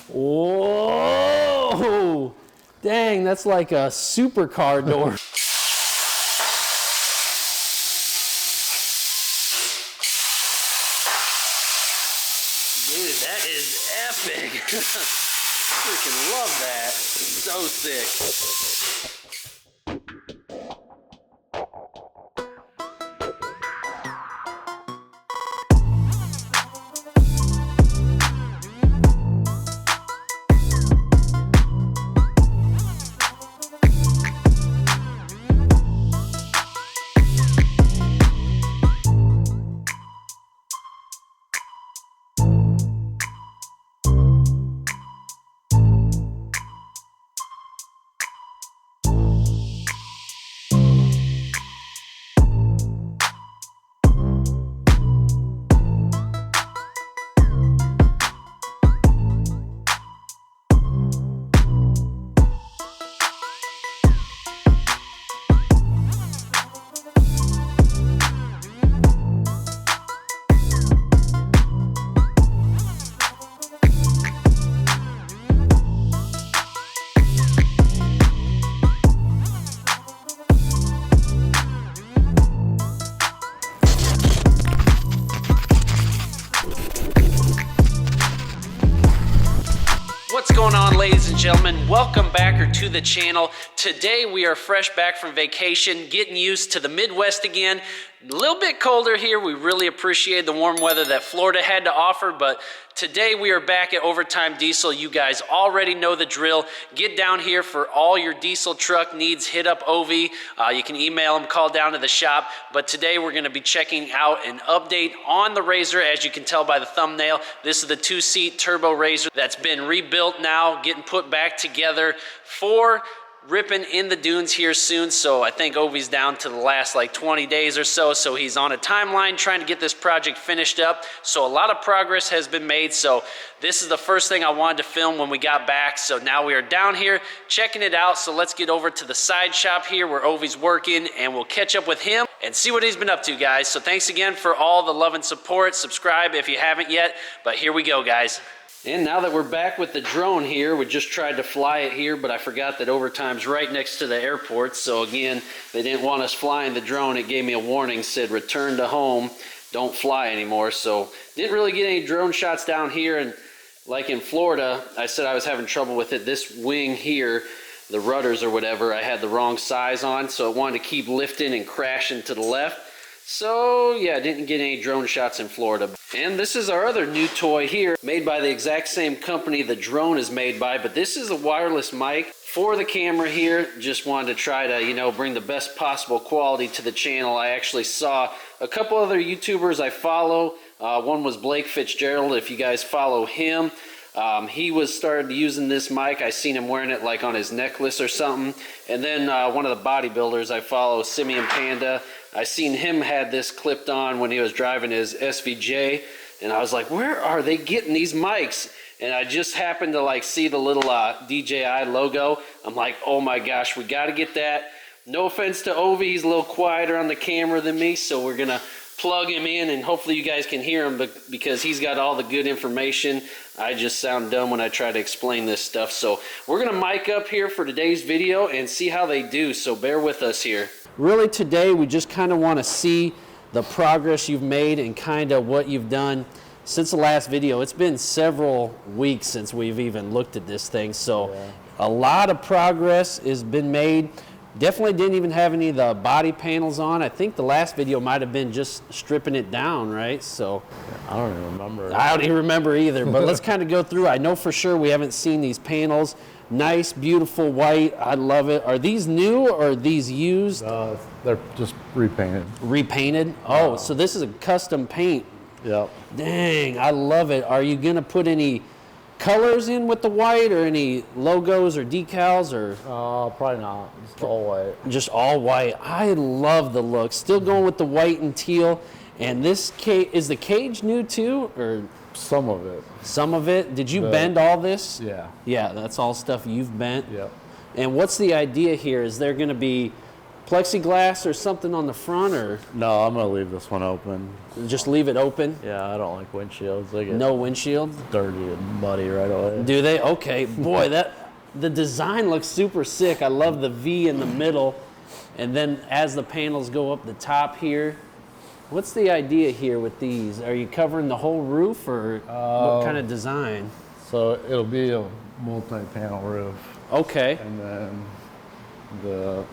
Whoa! Dang, that's like a supercar door. Dude, that is epic. Freaking love that. So sick. What's going on, ladies and gentlemen? Welcome back to the channel. Today we are fresh back from vacation, getting used to the Midwest again. A little bit colder here. We really appreciate the warm weather that Florida had to offer, but today we are back at Overtime Diesel. You guys already know the drill. Get down here for all your diesel truck needs. Hit up Ovi. You can email them, call down to the shop. But today we're going to be checking out an update on the Rzr. As you can tell by the thumbnail, this is the 2-seat Turbo Rzr that's been rebuilt now, getting put back together for ripping in the dunes here soon. So I think Ovi's down to the last like 20 days or so. So he's on a timeline trying to get this project finished up. So a lot of progress has been made. So this is the first thing I wanted to film when we got back. So now we are down here checking it out. So let's get over to the side shop here where Ovi's working, and we'll catch up with him and see what he's been up to, guys. So thanks again for all the love and support. Subscribe if you haven't yet, but here we go, guys. And now that we're back with the drone here, we just tried to fly it here, but I forgot that Overtime's right next to the airport. So again, they didn't want us flying the drone. It gave me a warning, said return to home, don't fly anymore. So didn't really get any drone shots down here. And like in Florida, I said I was having trouble with it. This wing here, the rudders or whatever, I had the wrong size on, so it wanted to keep lifting and crashing to the left. So yeah, didn't get any drone shots in Florida. And this is our other new toy here, made by the exact same company the drone is made by, but this is a wireless mic for the camera here. Just wanted to try to, you know, bring the best possible quality to the channel. I actually saw a couple other YouTubers I follow. One was Blake Fitzgerald, if you guys follow him. He was started using this mic. I seen him wearing it like on his necklace or something. And then one of the bodybuilders I follow, Simeon Panda, I seen him had this clipped on when he was driving his SVJ, and I was like, where are they getting these mics? And I just happened to like see the little DJI logo. I'm like, oh my gosh, we got to get that. No offense to Ovi, he's a little quieter on the camera than me, so we're gonna plug him in and hopefully you guys can hear him, because he's got all the good information. I just sound dumb when I try to explain this stuff. So we're gonna mic up here for today's video and see how they do, so bear with us here. Really today we just kind of want to see the progress you've made and kind of what you've done since the last video. It's been several weeks since we've even looked at this thing, so yeah. A lot of progress has been made. Definitely didn't even have any of the body panels on. I think the last video might have been just stripping it down, right? So I don't even remember. I don't even remember either, but let's kind of go through. I know for sure we haven't seen these panels. Nice, beautiful white. I love it. Are these new or are these used? They're just repainted. Repainted? Oh, so this is a custom paint. Yep. Dang, I love it. Are you going to put any colors in with the white or any logos or decals or? Probably not. Just all white. Just all white. I love the look. Still going with the white and teal. And this is the cage new too, or? Some of it. Some of it? Did you bend all this? Yeah. Yeah, that's all stuff you've bent? Yep. And what's the idea here? Is there going to be plexiglass or something on the front, or No, I'm gonna leave this one open. just leave it open? Yeah, I don't like windshields. They get No windshield? dirty and muddy right away. Do they? Okay, boy, the design looks super sick. I love the V in the middle, and then as the panels go up the top here, what's the idea here with these? Are you covering the whole roof, or what kind of design? So it'll be a multi-panel roof, Okay. and then the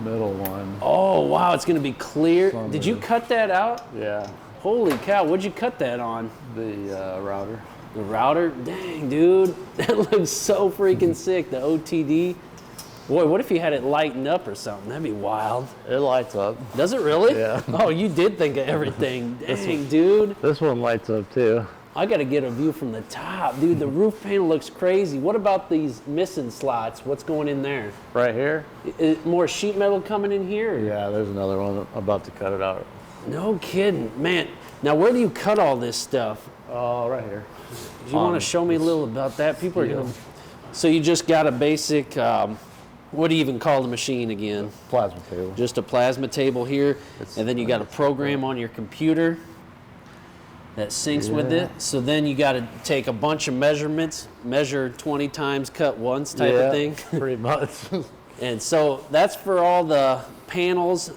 middle one. Oh, wow, it's gonna be clear. on Did the- you cut that out? Yeah, Holy cow, what'd you cut that on? the router. The router? Dang, dude, that looks so freaking sick, the OTD. Boy, what if you had it lighten up or something? That'd be wild. It lights up. Does it really? Yeah. Oh, you did think of everything. Dang, dude. This one lights up too. I gotta get a view from the top. Dude, the roof panel looks crazy. What about these missing slots? What's going in there? Right here? More sheet metal coming in here? or- Yeah, there's another one. I'm about to cut it out. No kidding. Man, now where do you cut all this stuff? Oh, right here. Do you want to show me a little about that? People are Yeah. gonna... So you just got a basic, what do you even call the machine again? Plasma table. Just a plasma table here, and then you got a program on your computer that syncs with Yeah. it. So then you got to take a bunch of measurements, measure 20 times, cut once type of thing. Pretty much. And so that's for all the panels.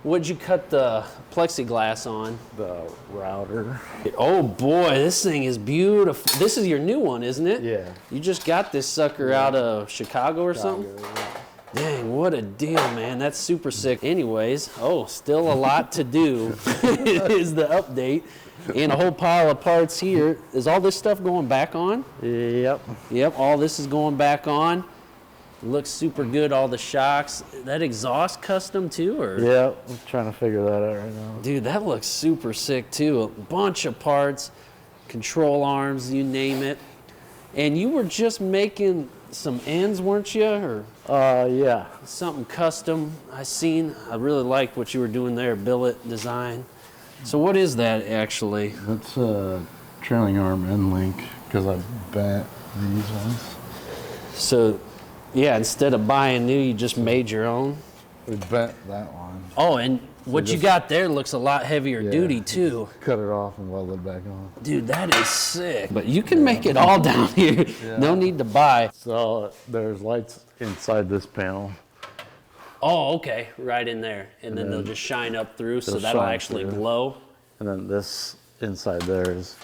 What'd you cut the plexiglass on? The router. Oh boy, this thing is beautiful. This is your new one, isn't it? Yeah. You just got this sucker out of Chicago or something? Dang, what a deal, man. That's super sick. Anyways, still a lot to do is the update. And a whole pile of parts here. Is all this stuff going back on? Yep. Yep, all this is going back on. Looks super good, all the shocks. That exhaust custom too, or? Yeah, I'm trying to figure that out right now. Dude, that looks super sick too. A bunch of parts, control arms, you name it. And you were just making some ends, weren't you? Or Yeah. something custom I seen. I really liked what you were doing there, billet design. So what is that actually? That's a trailing arm end link because I bent these ones. So, yeah, instead of buying new, you just made your own? We bent that one. Oh, and what you just- got there looks a lot heavier duty too. Cut it off and weld it back on. Dude, that is sick. But you can make it all down here. No need to buy. So there's lights inside this panel. Oh, okay, right in there. And then they'll just shine up through, so they'll that'll shine actually through. glow. And then this inside there is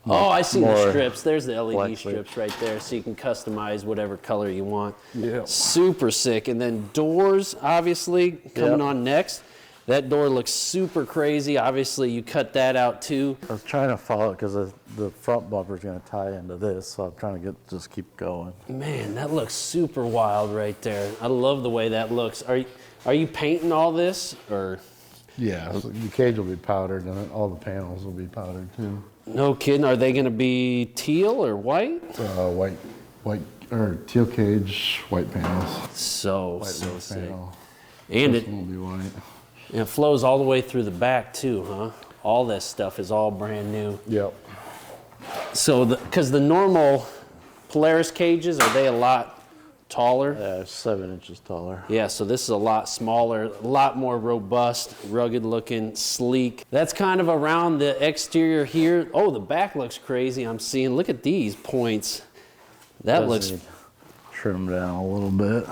Oh, I see the more strips. There's the LED black strips right there, so you can customize whatever color you want. Yeah. Super sick. And then doors, obviously, coming Yep. on next. That door looks super crazy. Obviously, you cut that out too. I was trying to follow it because the front bumper is going to tie into this, so I'm trying to just keep going. Man, that looks super wild right there. I love the way that looks. Are you painting all this, or? Yeah, so the cage will be powdered, and then all the panels will be powdered too. No kidding. Are they going to be teal or white? White or teal cage, white panels. So White roof sick. panel. And This it, one will be white. and it flows all the way through the back too, huh? All this stuff is all brand new. Yep. So, because the normal Polaris cages, are they a lot taller? Yeah, it's 7 inches taller. Yeah, so this is a lot smaller, a lot more robust, rugged looking, sleek. That's kind of around the exterior here. Oh, the back looks crazy. I'm seeing, look at these points. That Does looks, need trim down a little bit.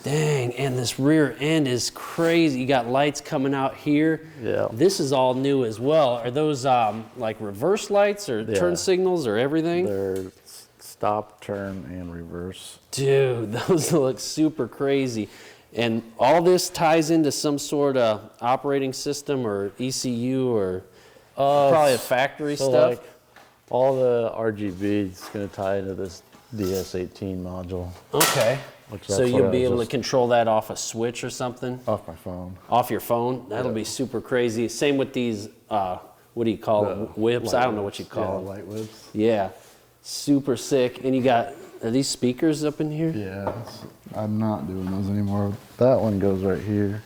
dang, and this rear end is crazy. You got lights coming out here. Yeah. This is all new as well. Are those like reverse lights or turn signals or everything? They're stop, turn, and reverse. Dude, those look super crazy. And all this ties into some sort of operating system or ECU or probably a factory So stuff. like all the RGB is going to tie into this DS18 module. Okay. Which So that's what you'll I be able to just- control that off a switch or something? Off my phone. Off your phone? That'll be super crazy. Same with these, what do you call them? Whips? I don't know what you call them. Light whips. Yeah. Super sick. And you got, are these speakers up in here? Yeah, I'm not doing those anymore. That one goes right here.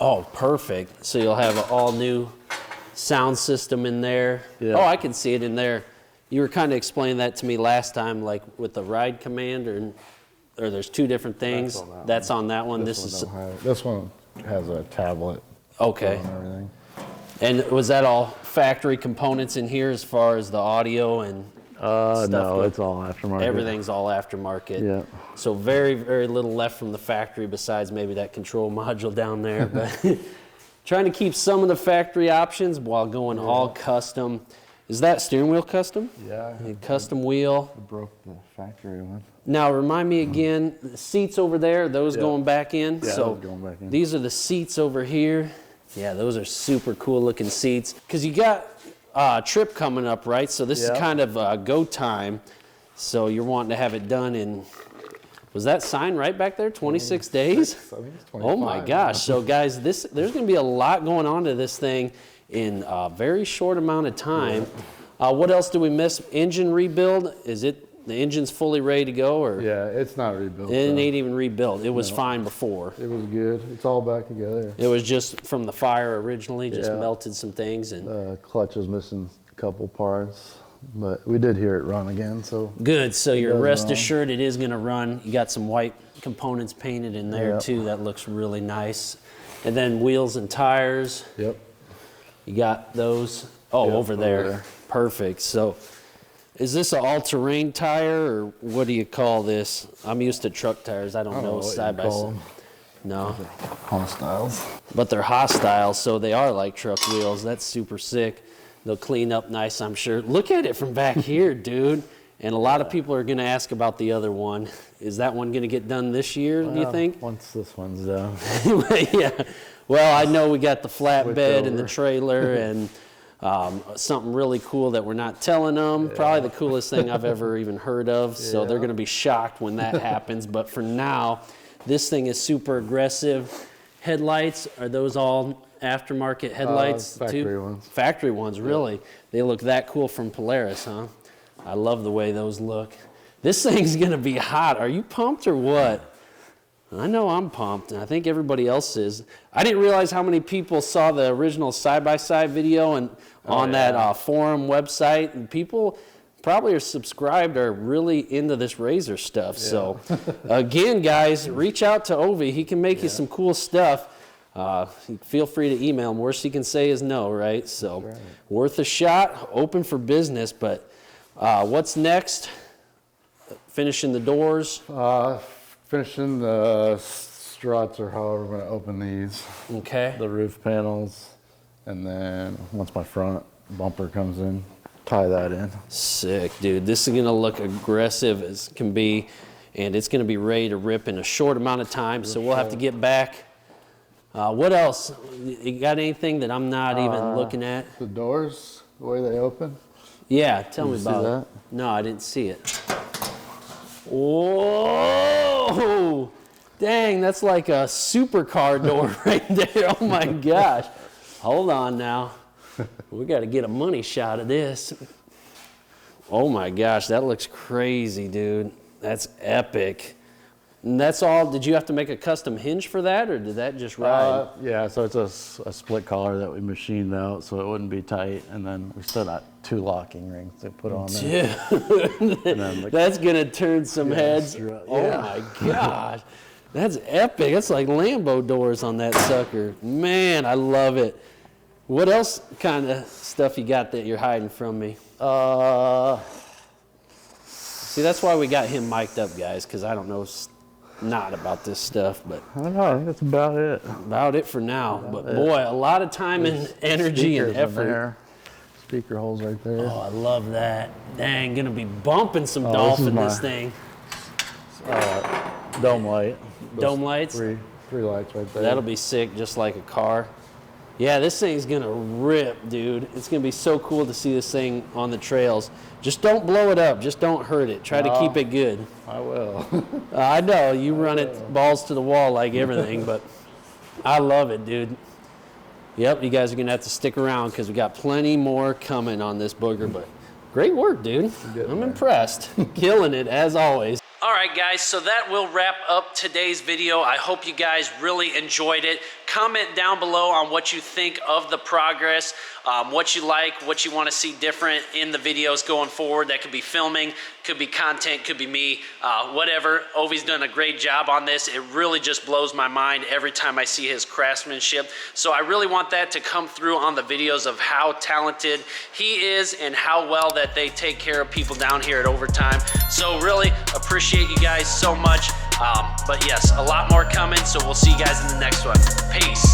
Oh, perfect. So you'll have an all new sound system in there. Yeah. Oh, I can see it in there. You were kind of explaining that to me last time, like with the ride command or or there's two different things. That's on that one. This one has a tablet. Okay. And everything. And was that all factory components in here as far as the audio and stuff? No, it's all aftermarket. Everything's all aftermarket. Yeah. So very, very little left from the factory besides maybe that control module down there. But trying to keep some of the factory options while going all custom. Is that steering wheel custom? Yeah. Custom wheel. I broke the factory one. Now remind me again, the seats over there, those going back in? Yeah, so those going back in. These are the seats over here. Yeah, those are super cool looking seats. Because you got a trip coming up, right? So this is kind of go time. So you're wanting to have it done in, was that sign right back there, 26 days? I think it's 25. Oh my gosh. So guys, there's going to be a lot going on to this thing in a very short amount of time. What else do we miss? Engine rebuild? Is it, the engine's fully ready to go? Or Yeah, it's not rebuilt. it ain't even rebuilt. It was fine before. It was good. It's all back together. It was just from the fire originally, just melted some things. And Clutch is missing a couple parts, but we did hear it run again, so. good, so you're rest assured it is gonna run. You got some white components painted in there too. That looks really nice. And then wheels and tires. Yep. You got those, over there. Perfect. So is this an all-terrain tire, or what do you call this? I'm used to truck tires. I don't know side by side. No. Hostiles. But they're hostile, so they are like truck wheels. That's super sick. They'll clean up nice, I'm sure. Look at it from back here, dude. And a lot of people are going to ask about the other one. Is that one going to get done this year, do you think? Once this one's done. Yeah. Well, I know we got the flatbed and the trailer and something really cool that we're not telling them. Probably the coolest thing I've ever even heard of. So they're going to be shocked when that happens. But for now, this thing is super aggressive. Headlights, are those all aftermarket headlights factory too? ones. Factory ones, really? They look that cool from Polaris, huh? I love the way those look. This thing's going to be hot. Are you pumped or what? I know I'm pumped, and I think everybody else is. I didn't realize how many people saw the original side-by-side video and on that forum website, and people probably are subscribed, are really into this Rzr stuff. So again, guys, reach out to Ovi. He can make you some cool stuff. Feel free to email him. Worst he can say is no, right? So worth a shot, open for business. But what's next? Finishing the doors? Finishing the struts, or however we're going to open these. Okay. The roof panels. And then once my front bumper comes in, tie that in. Sick, dude. This is going to look aggressive as can be, and it's going to be ready to rip in a short amount of time. So we'll have to get back. What else? You got anything that I'm not even looking at? The doors, the way they open. Yeah, tell me about that? it. No, I didn't see it. Whoa! Dang, that's like a supercar door right there. Oh my gosh. Hold on now. We got to get a money shot of this. Oh my gosh, that looks crazy, dude. That's epic. And that's all. Did you have to make a custom hinge for that, or did that just ride? Yeah, so it's a split collar that we machined out so it wouldn't be tight, and then we still got 2 locking rings to put on there. Dude, that's gonna turn some heads. Oh my gosh, that's epic. That's like Lambo doors on that sucker. Man, I love it. What else kind of stuff you got that you're hiding from me? See, that's why we got him mic'd up, guys, because I don't know not about this stuff, but I don't know, I think that's about it. About it for now. But boy, a lot of time and energy and effort. Speaker holes right there. Oh, I love that. Dang, gonna be bumping some Dolphin this thing. Dome light. Dome lights? Three lights right there. That'll be sick, just like a car. Yeah, this thing's gonna rip, dude. It's gonna be so cool to see this thing on the trails. Just don't blow it up. Just don't hurt it. Try to keep it good. I will. I know, you run it balls to the wall like everything, but I love it, dude. Yep, you guys are gonna have to stick around because we got plenty more coming on this booger, but great work, dude. I'm impressed. Killing it, as always. All right, guys, so that will wrap up today's video. I hope you guys really enjoyed it. Comment down below on what you think of the progress, what you like, what you want to see different in the videos going forward. That could be filming, could be content, could be me, whatever. Ovi's done a great job on this. It really just blows my mind every time I see his craftsmanship. So I really want that to come through on the videos of how talented he is and how well that they take care of people down here at Overtime. So really appreciate you guys so much. But yes, a lot more coming, so we'll see you guys in the next one. Peace.